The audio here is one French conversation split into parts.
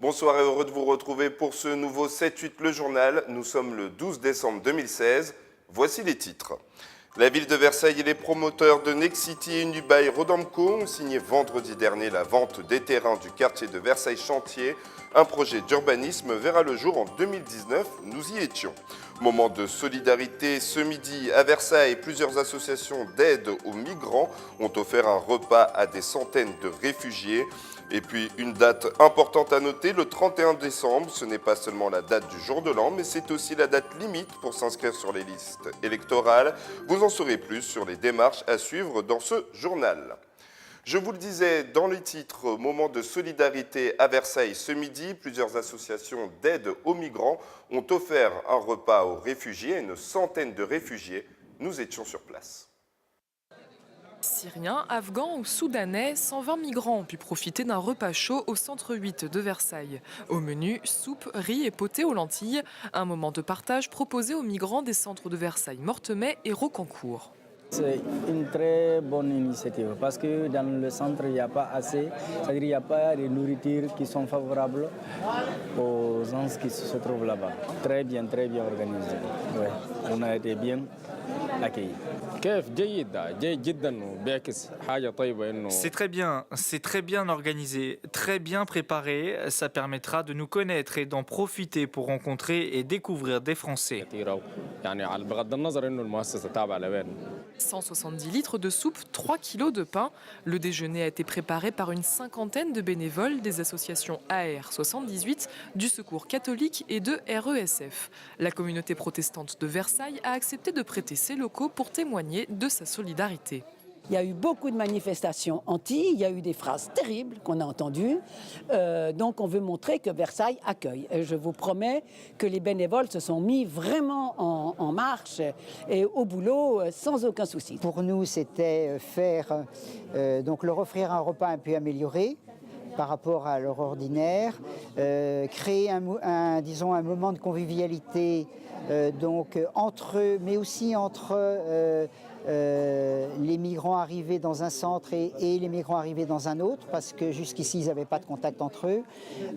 Bonsoir et heureux de vous retrouver pour ce nouveau 7-8 le journal. Nous sommes le 12 décembre 2016. Voici les titres. La ville de Versailles et les promoteurs de Nexity et Unibail Rodamco ont signé vendredi dernier la vente des terrains du quartier de Versailles Chantier. Un projet d'urbanisme verra le jour en 2019, nous y étions. Moment de solidarité, ce midi à Versailles, plusieurs associations d'aide aux migrants ont offert un repas à des centaines de réfugiés. Et puis une date importante à noter, le 31 décembre, ce n'est pas seulement la date du jour de l'an, mais c'est aussi la date limite pour s'inscrire sur les listes électorales. Vous en saurez plus sur les démarches à suivre dans ce journal. Je vous le disais dans les titres, moment de solidarité à Versailles ce midi, plusieurs associations d'aide aux migrants ont offert un repas aux réfugiés, à une centaine de réfugiés. Nous étions sur place. Syriens, Afghans ou Soudanais, 120 migrants ont pu profiter d'un repas chaud au centre 8 de Versailles. Au menu, soupe, riz et poté aux lentilles, un moment de partage proposé aux migrants des centres de Versailles, Mortemet et Rocancourt. C'est une très bonne initiative parce que dans le centre, il n'y a pas assez, c'est-à-dire il n'y a pas de nourriture qui sont favorables aux gens qui se trouvent là-bas. Très bien organisé. Ouais. On a été bien accueillis. C'est très bien organisé, très bien préparé. Ça permettra de nous connaître et d'en profiter pour rencontrer et découvrir des Français. 170 litres de soupe, 3 kilos de pain. Le déjeuner a été préparé par une cinquantaine de bénévoles des associations AR 78, du Secours catholique et de RESF. La communauté protestante de Versailles a accepté de prêter ses locaux pour témoigner de sa solidarité. Il y a eu beaucoup de manifestations anti, il y a eu des phrases terribles qu'on a entendues. Donc on veut montrer que Versailles accueille. Et je vous promets que les bénévoles se sont mis vraiment en marche et au boulot sans aucun souci. Pour nous, c'était donc leur offrir un repas un peu amélioré par rapport à leur ordinaire, créer un moment de convivialité donc entre eux, mais aussi entre les migrants arrivés dans un centre et les migrants arrivés dans un autre, parce que jusqu'ici, ils n'avaient pas de contact entre eux.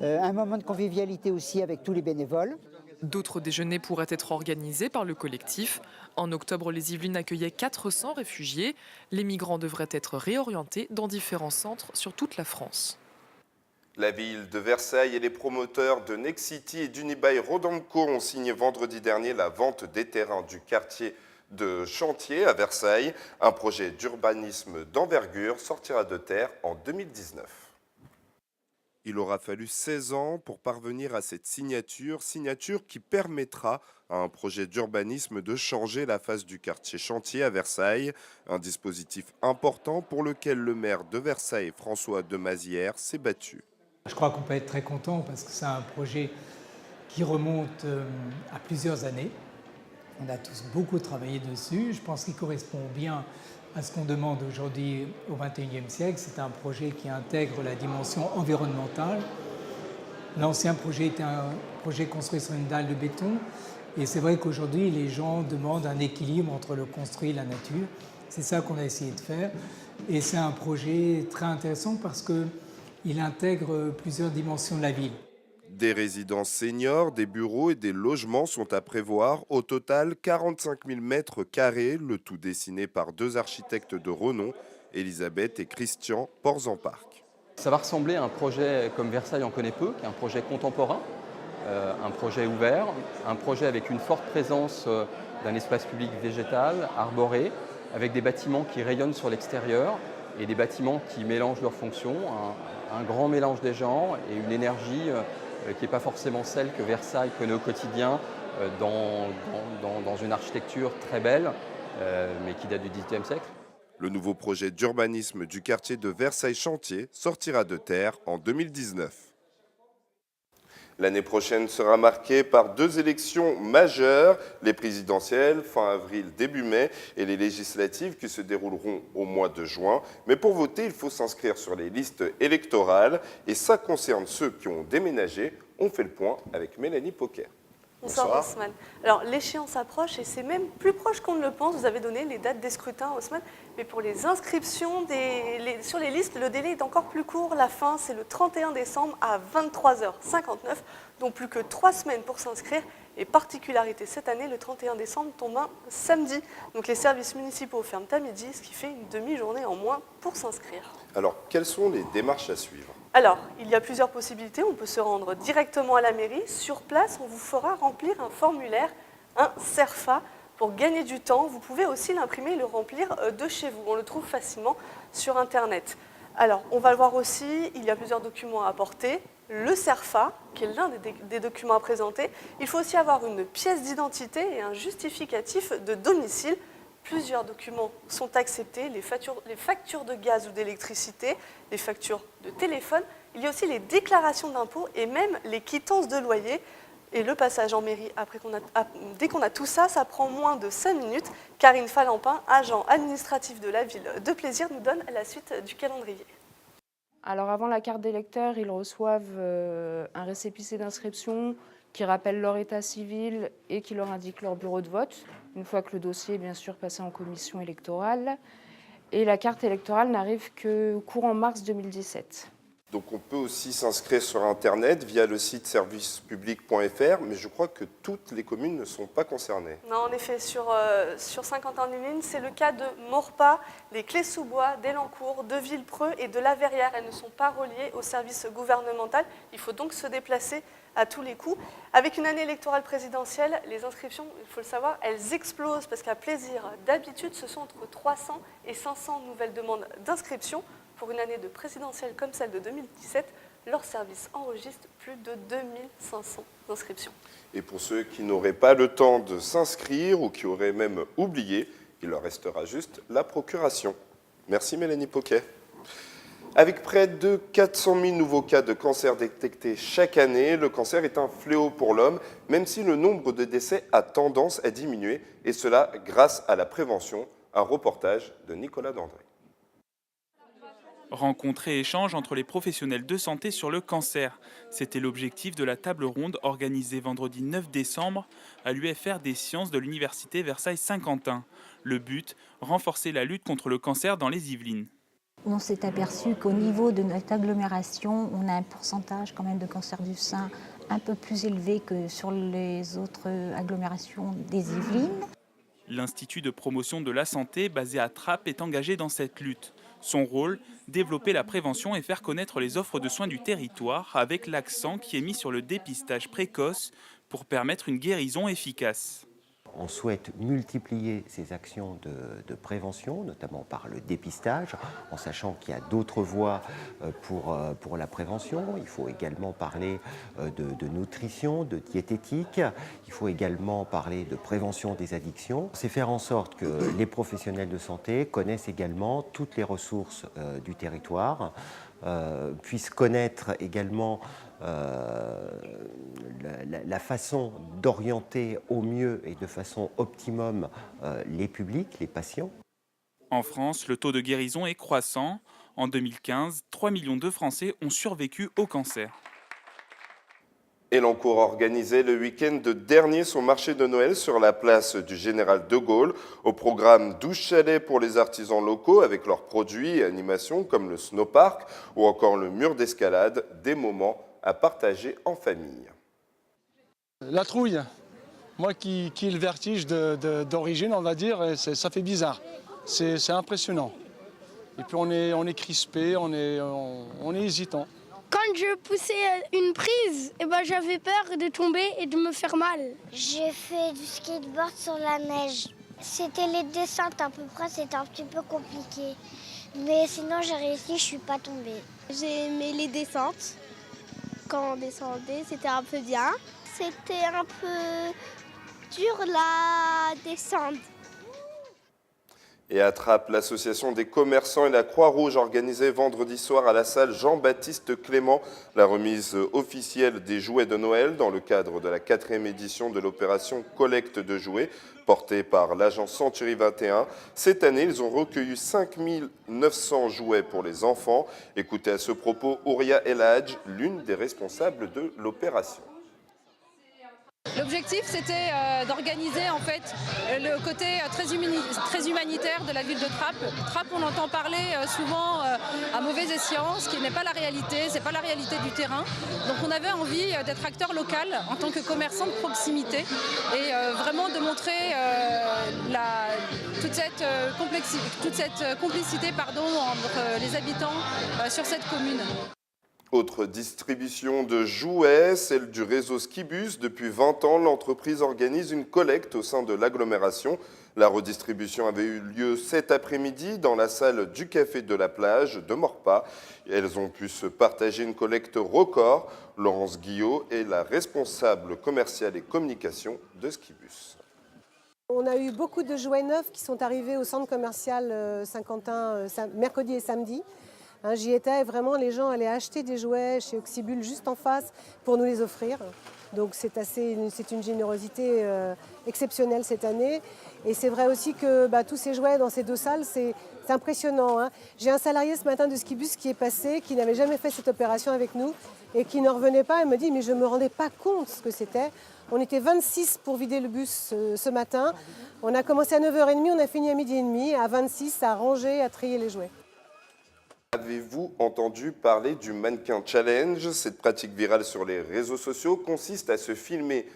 Un moment de convivialité aussi avec tous les bénévoles. D'autres déjeuners pourraient être organisés par le collectif. En octobre, les Yvelines accueillaient 400 réfugiés. Les migrants devraient être réorientés dans différents centres sur toute la France. La ville de Versailles et les promoteurs de Nexity et d'Unibail Rodamco ont signé vendredi dernier la vente des terrains du quartier de Chantier à Versailles. Un projet d'urbanisme d'envergure sortira de terre en 2019. Il aura fallu 16 ans pour parvenir à cette signature qui permettra à un projet d'urbanisme de changer la face du quartier Chantier à Versailles. Un dispositif important pour lequel le maire de Versailles, François de Mazières, s'est battu. Je crois qu'on peut être très content parce que c'est un projet qui remonte à plusieurs années. On a tous beaucoup travaillé dessus. Je pense qu'il correspond bien à ce qu'on demande aujourd'hui au XXIe siècle. C'est un projet qui intègre la dimension environnementale. L'ancien projet était un projet construit sur une dalle de béton. Et c'est vrai qu'aujourd'hui, les gens demandent un équilibre entre le construit et la nature. C'est ça qu'on a essayé de faire. Et c'est un projet très intéressant parce qu'il intègre plusieurs dimensions de la ville. Des résidences seniors, des bureaux et des logements sont à prévoir. Au total, 45 000 mètres carrés, le tout dessiné par deux architectes de renom, Elisabeth et Christian Porzamparc. Ça va ressembler à un projet comme Versailles en connaît peu, qui est un projet contemporain, un projet ouvert, un projet avec une forte présence d'un espace public végétal, arboré, avec des bâtiments qui rayonnent sur l'extérieur et des bâtiments qui mélangent leurs fonctions, un grand mélange des genres et une énergie qui n'est pas forcément celle que Versailles connaît au quotidien dans une architecture très belle, mais qui date du XVIIIe siècle. Le nouveau projet d'urbanisme du quartier de Versailles-Chantier sortira de terre en 2019. L'année prochaine sera marquée par deux élections majeures, les présidentielles fin avril, début mai, et les législatives qui se dérouleront au mois de juin. Mais pour voter, il faut s'inscrire sur les listes électorales et ça concerne ceux qui ont déménagé. On fait le point avec Mélanie Poquet. Bonsoir Bonsoir. Haussmann. Alors l'échéance approche et c'est même plus proche qu'on ne le pense. Vous avez donné les dates des scrutins Haussmann, mais pour les inscriptions sur les listes, le délai est encore plus court. La fin, c'est le 31 décembre à 23h59, donc plus que 3 semaines pour s'inscrire. Et particularité cette année, le 31 décembre tombe un samedi. Donc les services municipaux ferment à midi, ce qui fait une demi-journée en moins pour s'inscrire. Alors, quelles sont les démarches à suivre? Alors, il y a plusieurs possibilités. On peut se rendre directement à la mairie. Sur place, on vous fera remplir un formulaire, un CERFA, pour gagner du temps. Vous pouvez aussi l'imprimer et le remplir de chez vous. On le trouve facilement sur Internet. Alors, on va le voir aussi, il y a plusieurs documents à apporter. Le CERFA, qui est l'un des documents à présenter. Il faut aussi avoir une pièce d'identité et un justificatif de domicile. Plusieurs documents sont acceptés, les factures de gaz ou d'électricité, les factures de téléphone. Il y a aussi les déclarations d'impôts et même les quittances de loyer. Et le passage en mairie, dès qu'on a tout ça, ça prend moins de 5 minutes. Karine Falampin, agent administratif de la ville de Plaisir, nous donne la suite du calendrier. Alors avant la carte d'électeur, ils reçoivent un récépissé d'inscription qui rappelle leur état civil et qui leur indique leur bureau de vote, une fois que le dossier est bien sûr passé en commission électorale. Et la carte électorale n'arrive que courant mars 2017. Donc on peut aussi s'inscrire sur Internet via le site servicepublic.fr, mais je crois que toutes les communes ne sont pas concernées. Non, en effet, sur Saint-Quentin-les-Mines, c'est le cas de Maurepas, les Clés-sous-Bois, d'Elancourt, de Villepreux et de La Verrière. Elles ne sont pas reliées au service gouvernemental. Il faut donc se déplacer à tous les coups. Avec une année électorale présidentielle, les inscriptions, il faut le savoir, elles explosent parce qu'à Plaisir, d'habitude, ce sont entre 300 et 500 nouvelles demandes d'inscription. Pour une année de présidentielle comme celle de 2017, leur service enregistre plus de 2500 inscriptions. Et pour ceux qui n'auraient pas le temps de s'inscrire ou qui auraient même oublié, il leur restera juste la procuration. Merci Mélanie Poquet. Avec près de 400 000 nouveaux cas de cancer détectés chaque année, le cancer est un fléau pour l'homme, même si le nombre de décès a tendance à diminuer, et cela grâce à la prévention. Un reportage de Nicolas Dandré. Rencontre et échange entre les professionnels de santé sur le cancer. C'était l'objectif de la table ronde organisée vendredi 9 décembre à l'UFR des sciences de l'Université Versailles-Saint-Quentin. Le but, renforcer la lutte contre le cancer dans les Yvelines. On s'est aperçu qu'au niveau de notre agglomération, on a un pourcentage quand même de cancer du sein un peu plus élevé que sur les autres agglomérations des Yvelines. L'Institut de promotion de la santé basé à Trappes est engagé dans cette lutte. Son rôle, développer la prévention et faire connaître les offres de soins du territoire avec l'accent qui est mis sur le dépistage précoce pour permettre une guérison efficace. On souhaite multiplier ces actions de prévention, notamment par le dépistage, en sachant qu'il y a d'autres voies pour la prévention. Il faut également parler de nutrition, de diététique. Il faut également parler de prévention des addictions. C'est faire en sorte que les professionnels de santé connaissent également toutes les ressources du territoire, puissent connaître également la façon d'orienter au mieux et de façon optimum les publics, les patients. En France, le taux de guérison est croissant. En 2015, 3 millions de Français ont survécu au cancer. Elancourt organisait le week-end dernier son marché de Noël sur la place du Général de Gaulle. Au programme 12 chalets pour les artisans locaux avec leurs produits et animations comme le snowpark ou encore le mur d'escalade, des moments à partager en famille. La trouille, moi qui ai le vertige d'origine, on va dire, ça fait bizarre. C'est impressionnant. Et puis on est crispé, on est hésitant. Quand je poussais une prise, j'avais peur de tomber et de me faire mal. J'ai fait du skateboard sur la neige. C'était les descentes à peu près, c'était un petit peu compliqué. Mais sinon j'ai réussi, je suis pas tombée. J'ai aimé les descentes. Quand on descendait, c'était un peu bien. C'était un peu dur la descente. Et à Trappes, l'association des commerçants et la Croix-Rouge organisait vendredi soir à la salle Jean-Baptiste Clément la remise officielle des jouets de Noël dans le cadre de la 4e édition de l'opération collecte de jouets portée par l'agence Century 21. Cette année, ils ont recueilli 5 900 jouets pour les enfants. Écoutez à ce propos Ouria El Hadj, l'une des responsables de l'opération. L'objectif, c'était d'organiser en fait le côté très humanitaire de la ville de Trappes. Trappes, on entend parler souvent à mauvais escient, ce qui n'est pas la réalité, c'est pas la réalité du terrain. Donc on avait envie d'être acteur local en tant que commerçant de proximité et vraiment de montrer toute cette complicité entre les habitants sur cette commune. Autre distribution de jouets, celle du réseau Skibus. Depuis 20 ans, l'entreprise organise une collecte au sein de l'agglomération. La redistribution avait eu lieu cet après-midi dans la salle du Café de la Plage de Maurepas. Elles ont pu se partager une collecte record. Laurence Guillot est la responsable commerciale et communication de Skibus. On a eu beaucoup de jouets neufs qui sont arrivés au centre commercial Saint-Quentin mercredi et samedi. J'y étais, vraiment les gens allaient acheter des jouets chez Oxybul juste en face pour nous les offrir. Donc c'est une générosité exceptionnelle cette année. Et c'est vrai aussi que tous ces jouets dans ces deux salles, c'est impressionnant. J'ai un salarié ce matin de Skibus qui est passé, qui n'avait jamais fait cette opération avec nous et qui ne revenait pas et me dit « mais je ne me rendais pas compte ce que c'était ». On était 26 pour vider le bus ce matin. On a commencé à 9h30, on a fini à 12h30. À 26, à ranger, à trier les jouets. Avez-vous entendu parler du Mannequin Challenge? Cette pratique virale sur les réseaux sociaux consiste à se filmer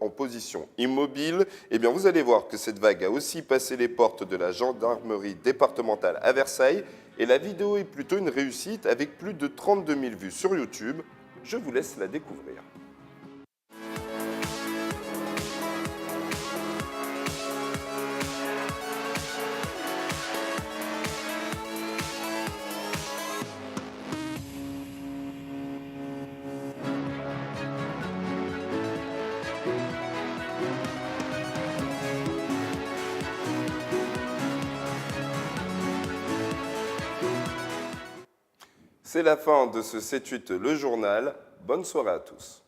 en position immobile. Eh bien, vous allez voir que cette vague a aussi passé les portes de la gendarmerie départementale à Versailles. Et la vidéo est plutôt une réussite avec plus de 32 000 vues sur YouTube. Je vous laisse la découvrir. C'est la fin de ce 7-8 le journal. Bonne soirée à tous.